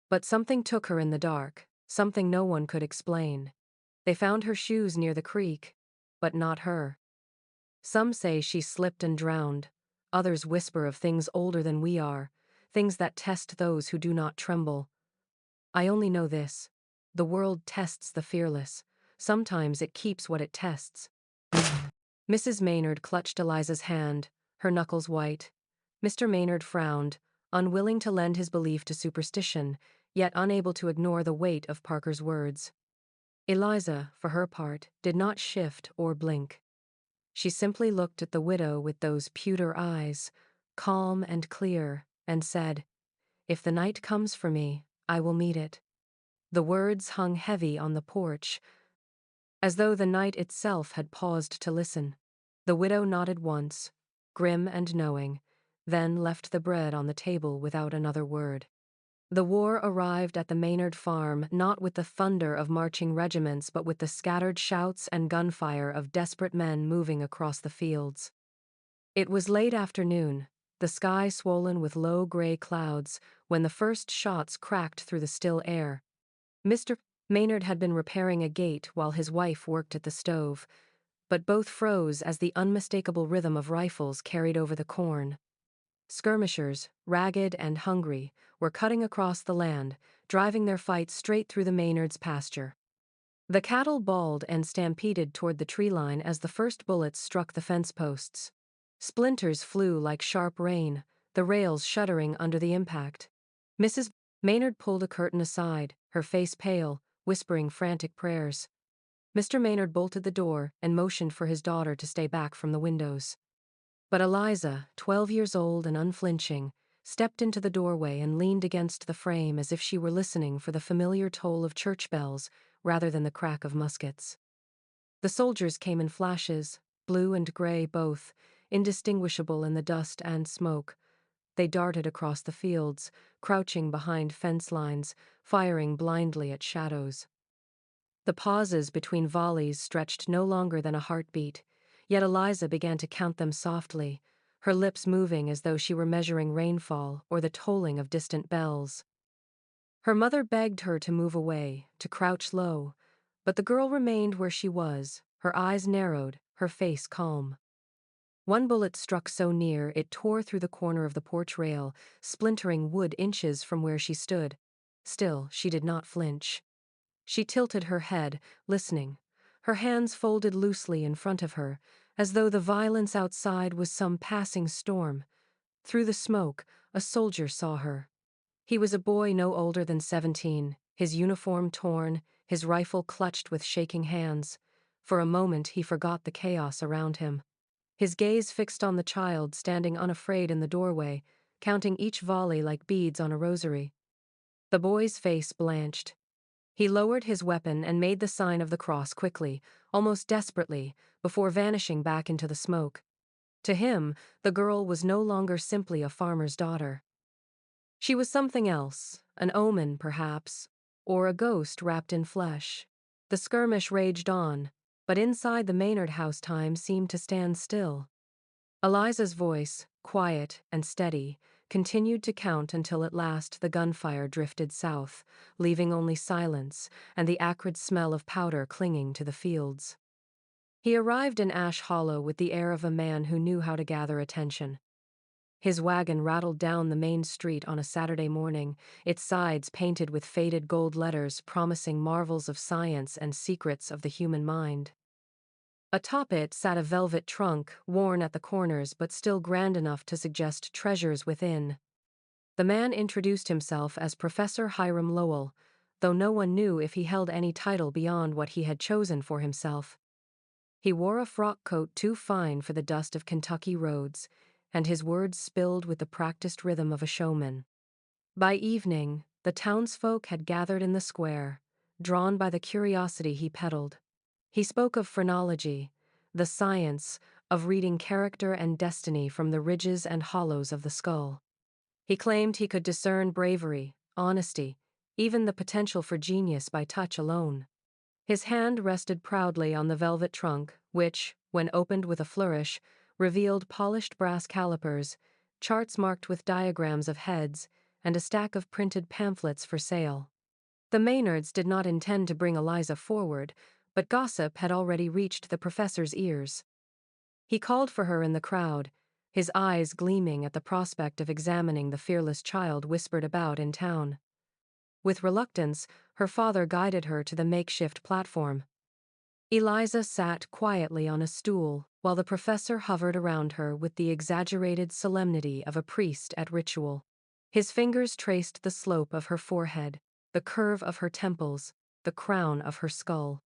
But something took her in the dark, something no one could explain. They found her shoes near the creek, but not her. Some say she slipped and drowned. Others whisper of things older than we are, things that test those who do not tremble. I only know this. The world tests the fearless. Sometimes it keeps what it tests. Mrs. Maynard clutched Eliza's hand, her knuckles white. Mr. Maynard frowned, unwilling to lend his belief to superstition, yet unable to ignore the weight of Parker's words. Eliza, for her part, did not shift or blink. She simply looked at the widow with those pewter eyes, calm and clear, and said, "If the night comes for me, I will meet it." The words hung heavy on the porch, as though the night itself had paused to listen. The widow nodded once, grim and knowing, then left the bread on the table without another word. The war arrived at the Maynard farm not with the thunder of marching regiments but with the scattered shouts and gunfire of desperate men moving across the fields. It was late afternoon, the sky swollen with low gray clouds, when the first shots cracked through the still air. Mr. Maynard had been repairing a gate while his wife worked at the stove, but both froze as the unmistakable rhythm of rifles carried over the corn. Skirmishers, ragged and hungry, were cutting across the land, driving their fight straight through the Maynards' pasture. The cattle bawled and stampeded toward the tree line as the first bullets struck the fence posts. Splinters flew like sharp rain, the rails shuddering under the impact. Mrs. Maynard pulled a curtain aside, her face pale, whispering frantic prayers. Mr. Maynard bolted the door and motioned for his daughter to stay back from the windows. But Eliza, 12 years old and unflinching, stepped into the doorway and leaned against the frame as if she were listening for the familiar toll of church bells rather than the crack of muskets. The soldiers came in flashes, blue and gray both, indistinguishable in the dust and smoke. They darted across the fields, crouching behind fence lines, firing blindly at shadows. The pauses between volleys stretched no longer than a heartbeat, yet Eliza began to count them softly, her lips moving as though she were measuring rainfall or the tolling of distant bells. Her mother begged her to move away, to crouch low, but the girl remained where she was, her eyes narrowed, her face calm. One bullet struck so near it tore through the corner of the porch rail, splintering wood inches from where she stood. Still, she did not flinch. She tilted her head, listening, her hands folded loosely in front of her, as though the violence outside was some passing storm. Through the smoke, a soldier saw her. He was a boy no older than 17, his uniform torn, his rifle clutched with shaking hands. For a moment he forgot the chaos around him. His gaze fixed on the child standing unafraid in the doorway, counting each volley like beads on a rosary. The boy's face blanched. He lowered his weapon and made the sign of the cross quickly, almost desperately, before vanishing back into the smoke. To him, the girl was no longer simply a farmer's daughter. She was something else, an omen, perhaps, or a ghost wrapped in flesh. The skirmish raged on, but inside the Maynard house time seemed to stand still. Eliza's voice, quiet and steady, continued to count until at last the gunfire drifted south, leaving only silence and the acrid smell of powder clinging to the fields. He arrived in Ash Hollow with the air of a man who knew how to gather attention. His wagon rattled down the main street on a Saturday morning, its sides painted with faded gold letters promising marvels of science and secrets of the human mind. Atop it sat a velvet trunk, worn at the corners but still grand enough to suggest treasures within. The man introduced himself as Professor Hiram Lowell, though no one knew if he held any title beyond what he had chosen for himself. He wore a frock coat too fine for the dust of Kentucky roads, and his words spilled with the practiced rhythm of a showman. By evening, the townsfolk had gathered in the square, drawn by the curiosity he peddled. He spoke of phrenology, the science of reading character and destiny from the ridges and hollows of the skull. He claimed he could discern bravery, honesty, even the potential for genius by touch alone. His hand rested proudly on the velvet trunk, which, when opened with a flourish, revealed polished brass calipers, charts marked with diagrams of heads, and a stack of printed pamphlets for sale. The Maynards did not intend to bring Eliza forward, but gossip had already reached the professor's ears. He called for her in the crowd, his eyes gleaming at the prospect of examining the fearless child whispered about in town. With reluctance, her father guided her to the makeshift platform. Eliza sat quietly on a stool, while the professor hovered around her with the exaggerated solemnity of a priest at ritual. His fingers traced the slope of her forehead, the curve of her temples, the crown of her skull.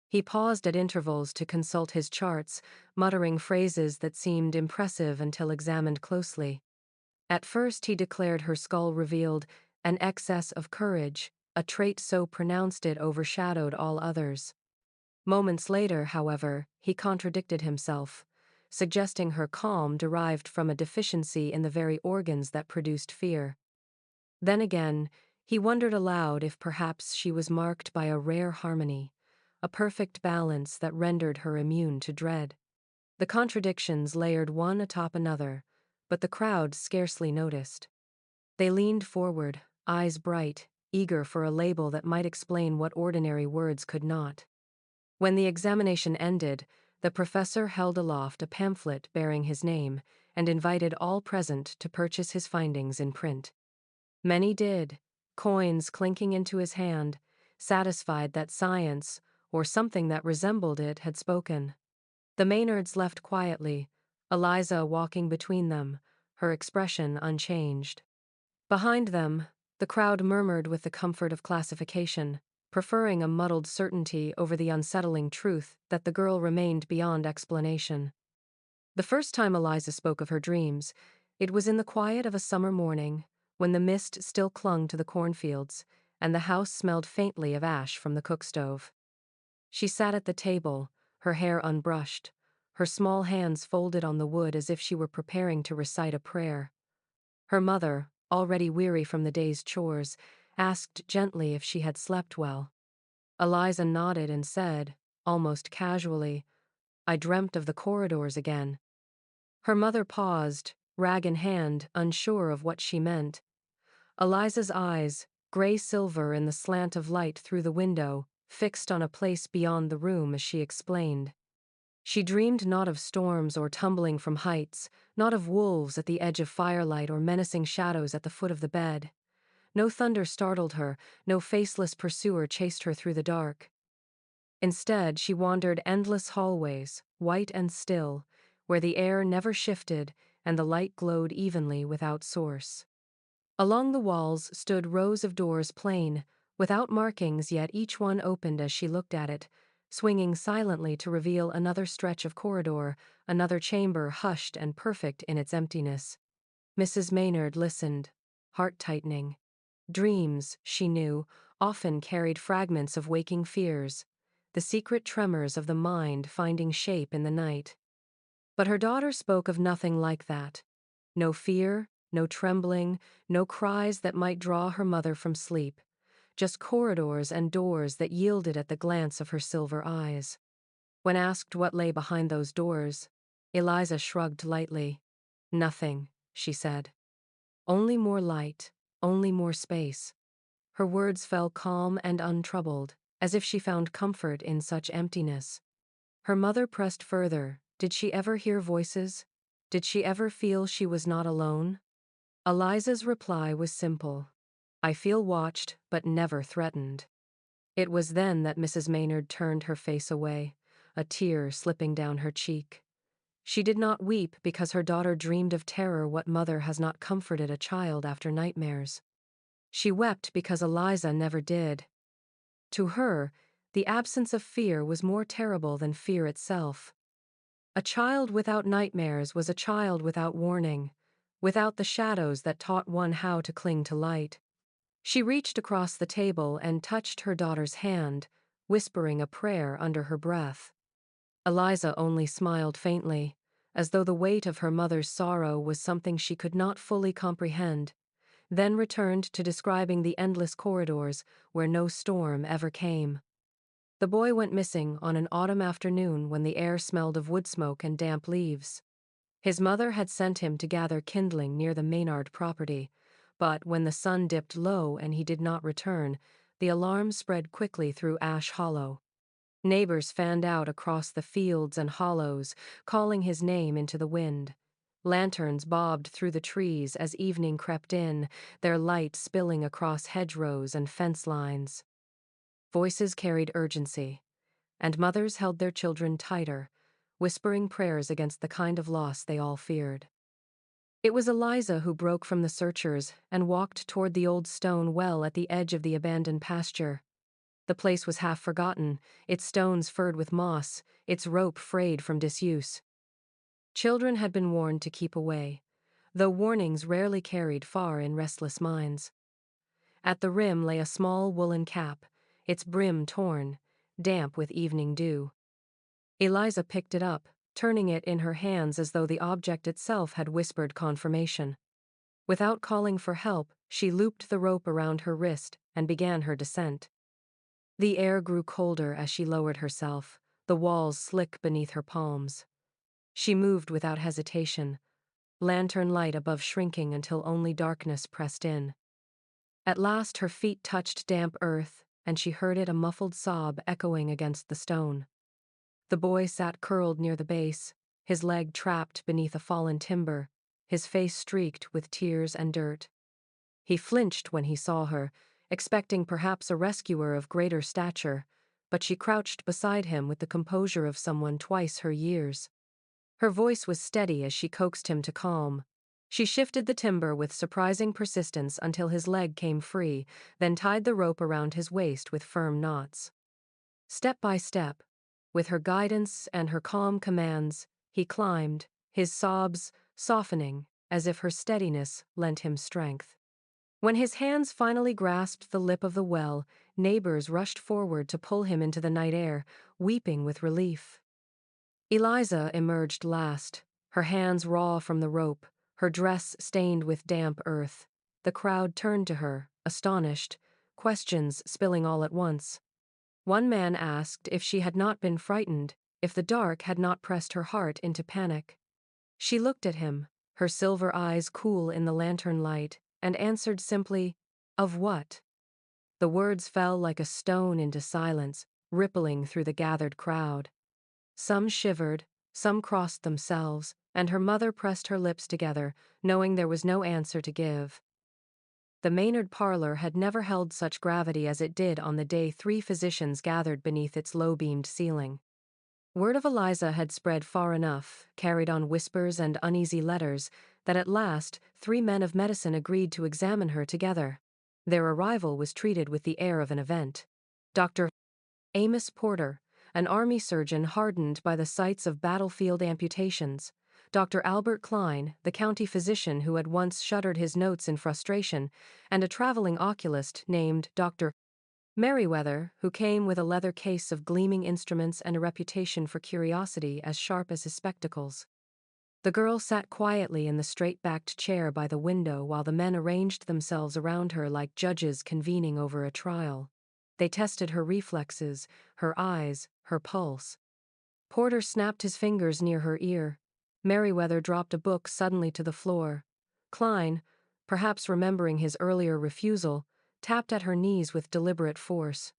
He paused at intervals to consult his charts, muttering phrases that seemed impressive until examined closely. At first he declared her skull revealed an excess of courage, a trait so pronounced it overshadowed all others. Moments later, however, he contradicted himself, suggesting her calm derived from a deficiency in the very organs that produced fear. Then again, he wondered aloud if perhaps she was marked by a rare harmony, a perfect balance that rendered her immune to dread. The contradictions layered one atop another, but the crowd scarcely noticed. They leaned forward, eyes bright, eager for a label that might explain what ordinary words could not. When the examination ended, the professor held aloft a pamphlet bearing his name and invited all present to purchase his findings in print. Many did, coins clinking into his hand, satisfied that science, or something that resembled it, had spoken. The Maynards left quietly, Eliza walking between them, her expression unchanged. Behind them, the crowd murmured with the comfort of classification, preferring a muddled certainty over the unsettling truth that the girl remained beyond explanation. The first time Eliza spoke of her dreams, it was in the quiet of a summer morning, when the mist still clung to the cornfields, and the house smelled faintly of ash from the cook stove. She sat at the table, her hair unbrushed, her small hands folded on the wood as if she were preparing to recite a prayer. Her mother, already weary from the day's chores, asked gently if she had slept well. Eliza nodded and said, almost casually, "I dreamt of the corridors again." Her mother paused, rag in hand, unsure of what she meant. Eliza's eyes, gray-silver in the slant of light through the window, fixed on a place beyond the room as she explained. She dreamed not of storms or tumbling from heights, not of wolves at the edge of firelight or menacing shadows at the foot of the bed. No thunder startled her, no faceless pursuer chased her through the dark. Instead, she wandered endless hallways, white and still, where the air never shifted and the light glowed evenly without source. Along the walls stood rows of doors plain, without markings, yet each one opened as she looked at it, swinging silently to reveal another stretch of corridor, another chamber hushed and perfect in its emptiness. Mrs. Maynard listened, heart tightening. Dreams, she knew, often carried fragments of waking fears, the secret tremors of the mind finding shape in the night. But her daughter spoke of nothing like that. No fear, no trembling, no cries that might draw her mother from sleep. Just corridors and doors that yielded at the glance of her silver eyes. When asked what lay behind those doors, Eliza shrugged lightly. Nothing, she said. Only more light, only more space. Her words fell calm and untroubled, as if she found comfort in such emptiness. Her mother pressed further. Did she ever hear voices? Did she ever feel she was not alone? Eliza's reply was simple. I feel watched, but never threatened. It was then that Mrs. Maynard turned her face away, a tear slipping down her cheek. She did not weep because her daughter dreamed of terror what mother has not comforted a child after nightmares. She wept because Eliza never did. To her, the absence of fear was more terrible than fear itself. A child without nightmares was a child without warning, without the shadows that taught one how to cling to light. She reached across the table and touched her daughter's hand, whispering a prayer under her breath. Eliza only smiled faintly, as though the weight of her mother's sorrow was something she could not fully comprehend, then returned to describing the endless corridors where no storm ever came. The boy went missing on an autumn afternoon when the air smelled of wood smoke and damp leaves. His mother had sent him to gather kindling near the Maynard property, but when the sun dipped low and he did not return, the alarm spread quickly through Ash Hollow. Neighbors fanned out across the fields and hollows, calling his name into the wind. Lanterns bobbed through the trees as evening crept in, their light spilling across hedgerows and fence lines. Voices carried urgency, and mothers held their children tighter, whispering prayers against the kind of loss they all feared. It was Eliza who broke from the searchers and walked toward the old stone well at the edge of the abandoned pasture. The place was half forgotten, its stones furred with moss, its rope frayed from disuse. Children had been warned to keep away, though warnings rarely carried far in restless minds. At the rim lay a small woolen cap, its brim torn, damp with evening dew. Eliza picked it up, turning it in her hands as though the object itself had whispered confirmation. Without calling for help, she looped the rope around her wrist and began her descent. The air grew colder as she lowered herself, the walls slick beneath her palms. She moved without hesitation, lantern light above shrinking until only darkness pressed in. At last her feet touched damp earth, and she heard it a muffled sob echoing against the stone. The boy sat curled near the base, his leg trapped beneath a fallen timber, his face streaked with tears and dirt. He flinched when he saw her, expecting perhaps a rescuer of greater stature, but she crouched beside him with the composure of someone twice her years. Her voice was steady as she coaxed him to calm. She shifted the timber with surprising persistence until his leg came free, then tied the rope around his waist with firm knots. Step by step, with her guidance and her calm commands, he climbed, his sobs softening as if her steadiness lent him strength. When his hands finally grasped the lip of the well, neighbors rushed forward to pull him into the night air, weeping with relief. Eliza emerged last, her hands raw from the rope, her dress stained with damp earth. The crowd turned to her, astonished, questions spilling all at once. One man asked if she had not been frightened, if the dark had not pressed her heart into panic. She looked at him, her silver eyes cool in the lantern light, and answered simply, "Of what?" The words fell like a stone into silence, rippling through the gathered crowd. Some shivered, some crossed themselves, and her mother pressed her lips together, knowing there was no answer to give. The Maynard parlor had never held such gravity as it did on the day 3 physicians gathered beneath its low-beamed ceiling. Word of Eliza had spread far enough, carried on whispers and uneasy letters, that at last 3 men of medicine agreed to examine her together. Their arrival was treated with the air of an event. Dr. Amos Porter, an army surgeon hardened by the sights of battlefield amputations. Dr. Albert Klein, the county physician who had once shuddered his notes in frustration, and a traveling oculist named Dr. Merriweather, who came with a leather case of gleaming instruments and a reputation for curiosity as sharp as his spectacles. The girl sat quietly in the straight-backed chair by the window while the men arranged themselves around her like judges convening over a trial. They tested her reflexes, her eyes, her pulse. Porter snapped his fingers near her ear. Merriweather dropped a book suddenly to the floor. Klein, perhaps remembering his earlier refusal, tapped at her knees with deliberate force.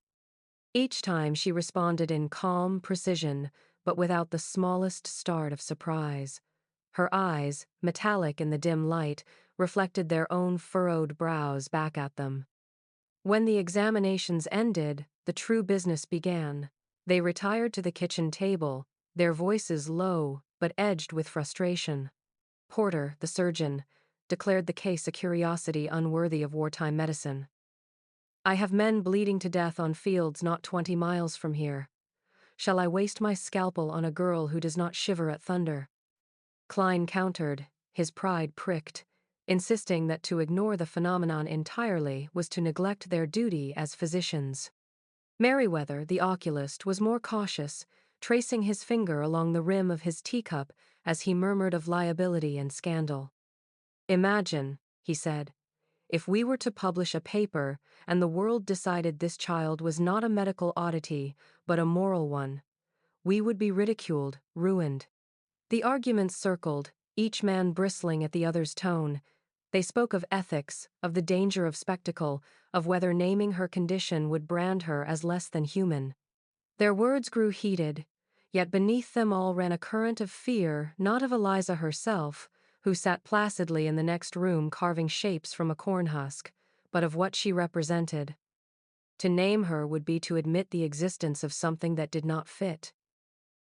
Each time she responded in calm precision, but without the smallest start of surprise. Her eyes, metallic in the dim light, reflected their own furrowed brows back at them. When the examinations ended, the true business began. They retired to the kitchen table, their voices low but edged with frustration. Porter, the surgeon, declared the case a curiosity unworthy of wartime medicine. "I have men bleeding to death on fields not 20 miles from here. Shall I waste my scalpel on a girl who does not shiver at thunder?" Klein countered, his pride pricked, insisting that to ignore the phenomenon entirely was to neglect their duty as physicians. Merriweather, the oculist, was more cautious, tracing his finger along the rim of his teacup as he murmured of liability and scandal. "Imagine," he said, "if we were to publish a paper and the world decided this child was not a medical oddity, but a moral one. We would be ridiculed, ruined." The arguments circled, each man bristling at the other's tone. They spoke of ethics, of the danger of spectacle, of whether naming her condition would brand her as less than human. Their words grew heated, yet beneath them all ran a current of fear, not of Eliza herself, who sat placidly in the next room carving shapes from a corn husk, but of what she represented. To name her would be to admit the existence of something that did not fit.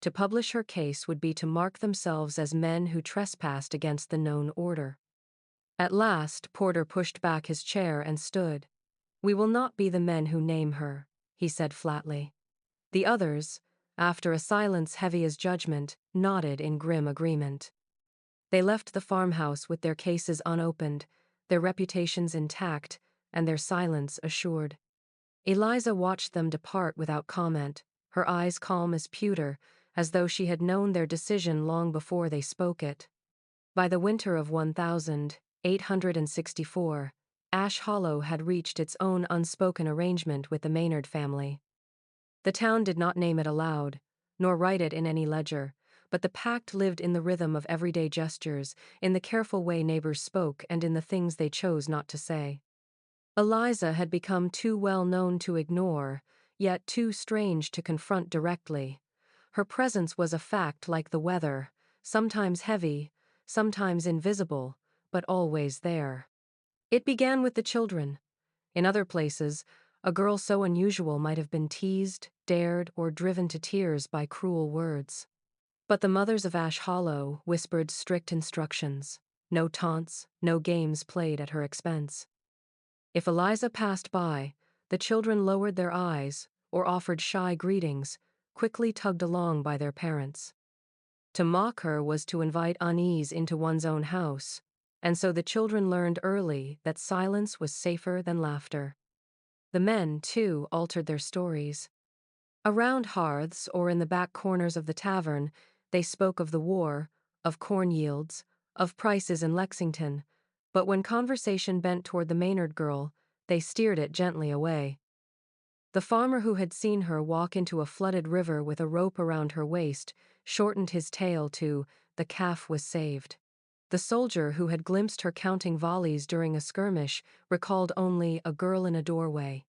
To publish her case would be to mark themselves as men who trespassed against the known order. At last, Porter pushed back his chair and stood. "We will not be the men who name her," he said flatly. The others, after a silence heavy as judgment, nodded in grim agreement. They left the farmhouse with their cases unopened, their reputations intact, and their silence assured. Eliza watched them depart without comment, her eyes calm as pewter, as though she had known their decision long before they spoke it. By the winter of 1864, Ash Hollow had reached its own unspoken arrangement with the Maynard family. The town did not name it aloud, nor write it in any ledger, but the pact lived in the rhythm of everyday gestures, in the careful way neighbors spoke, and in the things they chose not to say. Eliza had become too well known to ignore, yet too strange to confront directly. Her presence was a fact like the weather, sometimes heavy, sometimes invisible, but always there. It began with the children. In other places, a girl so unusual might have been teased, dared, or driven to tears by cruel words. But the mothers of Ash Hollow whispered strict instructions: no taunts, no games played at her expense. If Eliza passed by, the children lowered their eyes, or offered shy greetings, quickly tugged along by their parents. To mock her was to invite unease into one's own house, and so the children learned early that silence was safer than laughter. The men, too, altered their stories. Around hearths or in the back corners of the tavern, they spoke of the war, of corn yields, of prices in Lexington, but when conversation bent toward the Maynard girl, they steered it gently away. The farmer who had seen her walk into a flooded river with a rope around her waist shortened his tale to "the calf was saved." The soldier who had glimpsed her counting volleys during a skirmish recalled only a girl in a doorway.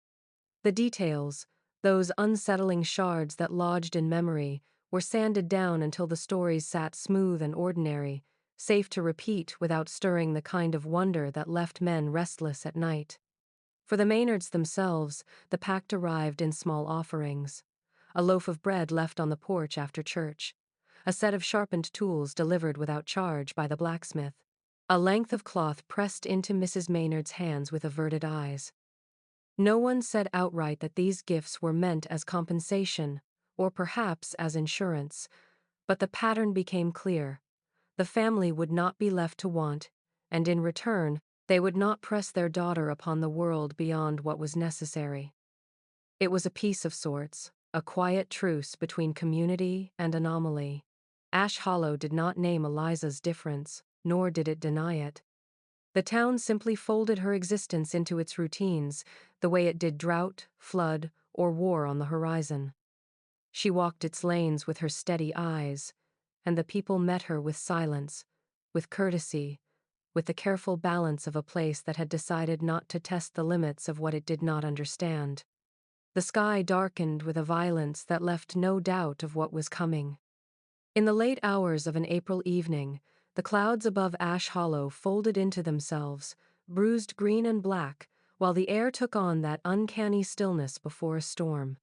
The details, those unsettling shards that lodged in memory, were sanded down until the stories sat smooth and ordinary, safe to repeat without stirring the kind of wonder that left men restless at night. For the Maynards themselves, the pact arrived in small offerings. A loaf of bread left on the porch after church. A set of sharpened tools delivered without charge by the blacksmith. A length of cloth pressed into Mrs. Maynard's hands with averted eyes. No one said outright that these gifts were meant as compensation, or perhaps as insurance, but the pattern became clear. The family would not be left to want, and in return, they would not press their daughter upon the world beyond what was necessary. It was a peace of sorts, a quiet truce between community and anomaly. Ash Hollow did not name Eliza's difference, nor did it deny it. The town simply folded her existence into its routines, the way it did drought, flood, or war on the horizon. She walked its lanes with her steady eyes, and the people met her with silence, with courtesy, with the careful balance of a place that had decided not to test the limits of what it did not understand. The sky darkened with a violence that left no doubt of what was coming. In the late hours of an April evening, the clouds above Ash Hollow folded into themselves, bruised green and black, while the air took on that uncanny stillness before a storm.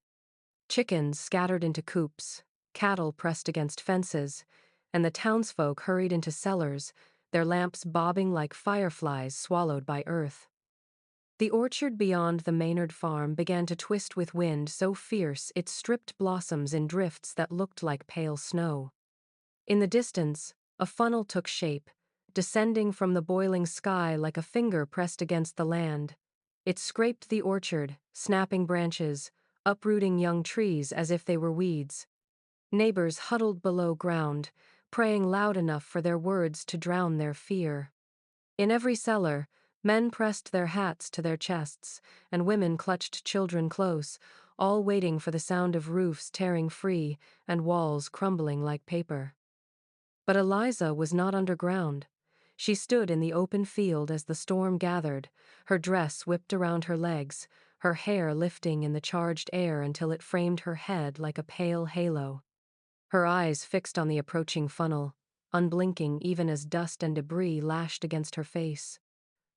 Chickens scattered into coops, cattle pressed against fences, and the townsfolk hurried into cellars, their lamps bobbing like fireflies swallowed by earth. The orchard beyond the Maynard farm began to twist with wind so fierce it stripped blossoms in drifts that looked like pale snow. In the distance, a funnel took shape, descending from the boiling sky like a finger pressed against the land. It scraped the orchard, snapping branches, uprooting young trees as if they were weeds. Neighbors huddled below ground, praying loud enough for their words to drown their fear. In every cellar, men pressed their hats to their chests, and women clutched children close, all waiting for the sound of roofs tearing free and walls crumbling like paper. But Eliza was not underground. She stood in the open field as the storm gathered, her dress whipped around her legs, her hair lifting in the charged air until it framed her head like a pale halo. Her eyes fixed on the approaching funnel, unblinking even as dust and debris lashed against her face.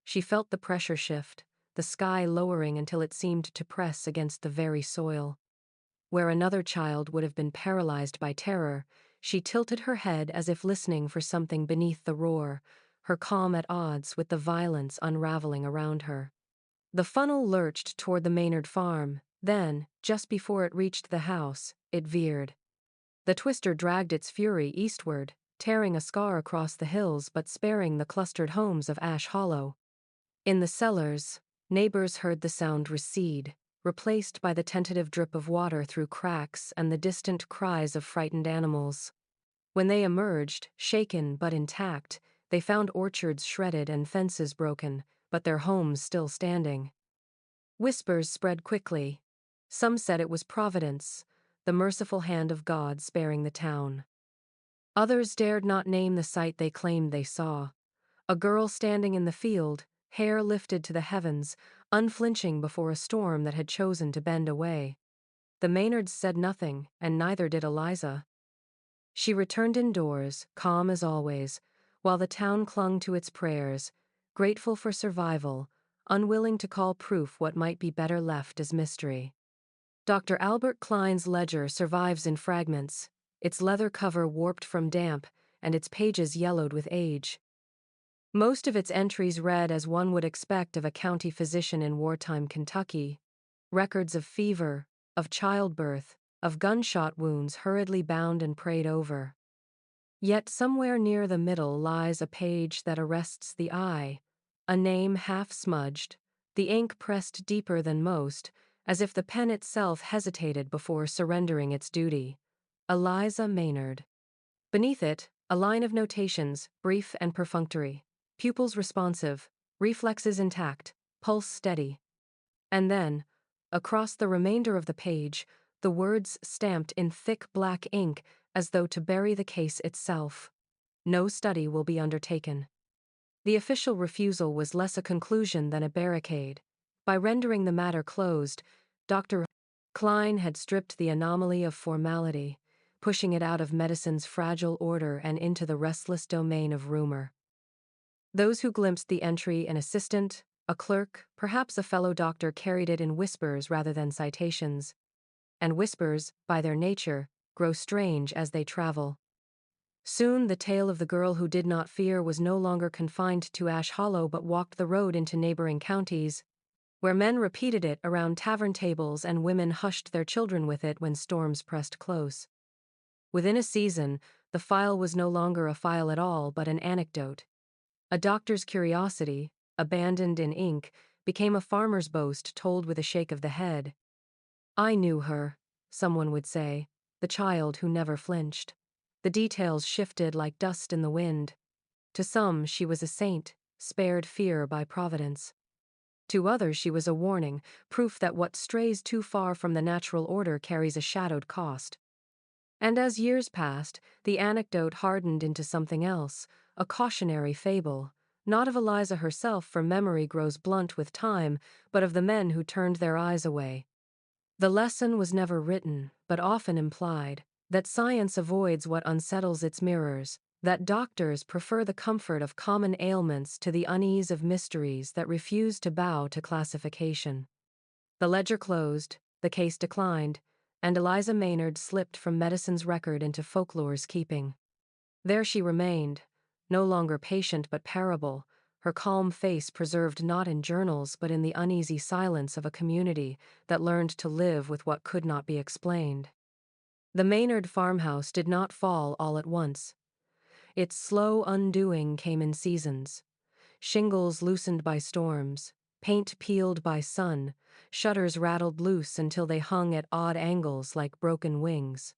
She felt the pressure shift, the sky lowering until it seemed to press against the very soil. Where another child would have been paralyzed by terror, she tilted her head as if listening for something beneath the roar, her calm at odds with the violence unraveling around her. The funnel lurched toward the Maynard farm, then, just before it reached the house, it veered. The twister dragged its fury eastward, tearing a scar across the hills but sparing the clustered homes of Ash Hollow. In the cellars, neighbors heard the sound recede, replaced by the tentative drip of water through cracks and the distant cries of frightened animals. When they emerged, shaken but intact, they found orchards shredded and fences broken, but their homes still standing. Whispers spread quickly. Some said it was Providence, the merciful hand of God sparing the town. Others dared not name the sight they claimed they saw. A girl standing in the field, hair lifted to the heavens, unflinching before a storm that had chosen to bend away. The Maynards said nothing, and neither did Eliza. She returned indoors, calm as always, while the town clung to its prayers, grateful for survival, unwilling to call proof what might be better left as mystery. Dr. Albert Klein's ledger survives in fragments, its leather cover warped from damp, and its pages yellowed with age. Most of its entries read as one would expect of a county physician in wartime Kentucky. Records of fever, of childbirth, of gunshot wounds hurriedly bound and prayed over. Yet somewhere near the middle lies a page that arrests the eye, a name half smudged, the ink pressed deeper than most, as if the pen itself hesitated before surrendering its duty. Eliza Maynard. Beneath it, a line of notations, brief and perfunctory. Pupils responsive, reflexes intact, pulse steady. And then, across the remainder of the page, the words stamped in thick black ink as though to bury the case itself. No study will be undertaken. The official refusal was less a conclusion than a barricade. By rendering the matter closed, Dr. Klein had stripped the anomaly of formality, pushing it out of medicine's fragile order and into the restless domain of rumor. Those who glimpsed the entry, an assistant, a clerk, perhaps a fellow doctor, carried it in whispers rather than citations. And whispers, by their nature, grow strange as they travel. Soon the tale of the girl who did not fear was no longer confined to Ash Hollow but walked the road into neighboring counties, where men repeated it around tavern tables and women hushed their children with it when storms pressed close. Within a season, the file was no longer a file at all but an anecdote. A doctor's curiosity, abandoned in ink, became a farmer's boast told with a shake of the head. "I knew her," someone would say, "the child who never flinched." The details shifted like dust in the wind. To some, she was a saint, spared fear by providence. To others, she was a warning, proof that what strays too far from the natural order carries a shadowed cost. And as years passed, the anecdote hardened into something else, a cautionary fable, not of Eliza herself, for memory grows blunt with time, but of the men who turned their eyes away. The lesson was never written, but often implied, that science avoids what unsettles its mirrors, that doctors prefer the comfort of common ailments to the unease of mysteries that refuse to bow to classification. The ledger closed, the case declined, and Eliza Maynard slipped from medicine's record into folklore's keeping. There she remained, no longer patient but parable, her calm face preserved not in journals but in the uneasy silence of a community that learned to live with what could not be explained. The Maynard farmhouse did not fall all at once. Its slow undoing came in seasons. Shingles loosened by storms, paint peeled by sun, shutters rattled loose until they hung at odd angles like broken wings.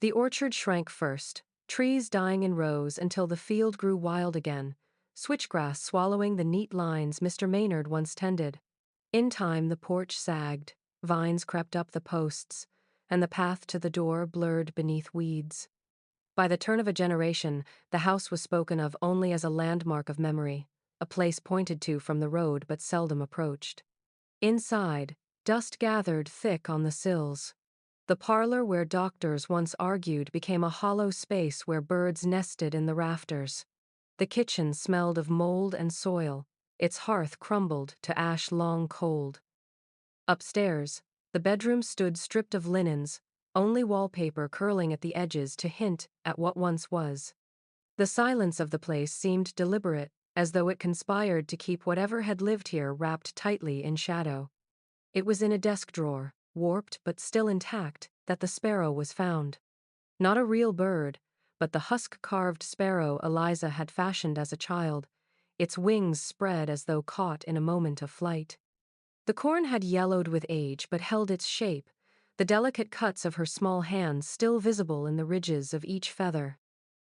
The orchard shrank first, trees dying in rows until the field grew wild again, switchgrass swallowing the neat lines Mr. Maynard once tended. In time the porch sagged, vines crept up the posts, and the path to the door blurred beneath weeds. By the turn of a generation, the house was spoken of only as a landmark of memory, a place pointed to from the road but seldom approached. Inside, dust gathered thick on the sills. The parlor where doctors once argued became a hollow space where birds nested in the rafters. The kitchen smelled of mold and soil, its hearth crumbled to ash long cold. Upstairs, the bedroom stood stripped of linens, only wallpaper curling at the edges to hint at what once was. The silence of the place seemed deliberate, as though it conspired to keep whatever had lived here wrapped tightly in shadow. It was in a desk drawer, warped but still intact, that the sparrow was found. Not a real bird, but the husk-carved sparrow Eliza had fashioned as a child, its wings spread as though caught in a moment of flight. The corn had yellowed with age but held its shape, the delicate cuts of her small hands still visible in the ridges of each feather.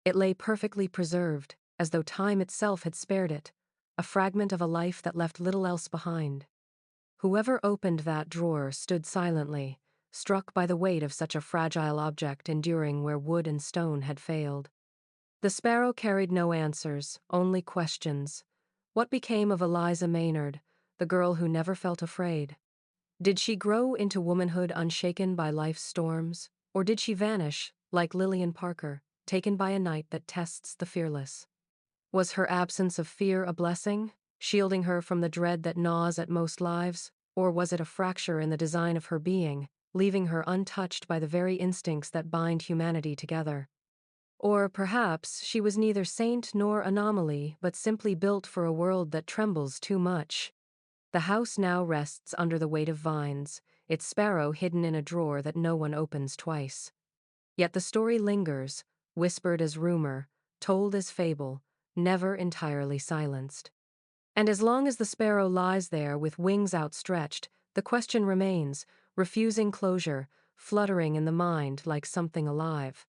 It lay perfectly preserved, as though time itself had spared it, a fragment of a life that left little else behind. Whoever opened that drawer stood silently, struck by the weight of such a fragile object enduring where wood and stone had failed. The sparrow carried no answers, only questions. What became of Eliza Maynard, the girl who never felt afraid? Did she grow into womanhood unshaken by life's storms, or did she vanish, like Lillian Parker, taken by a night that tests the fearless? Was her absence of fear a blessing, shielding her from the dread that gnaws at most lives, or was it a fracture in the design of her being, leaving her untouched by the very instincts that bind humanity together? Or perhaps she was neither saint nor anomaly, but simply built for a world that trembles too much. The house now rests under the weight of vines, its sparrow hidden in a drawer that no one opens twice. Yet the story lingers, whispered as rumor, told as fable, never entirely silenced. And as long as the sparrow lies there with wings outstretched, the question remains, refusing closure, fluttering in the mind like something alive.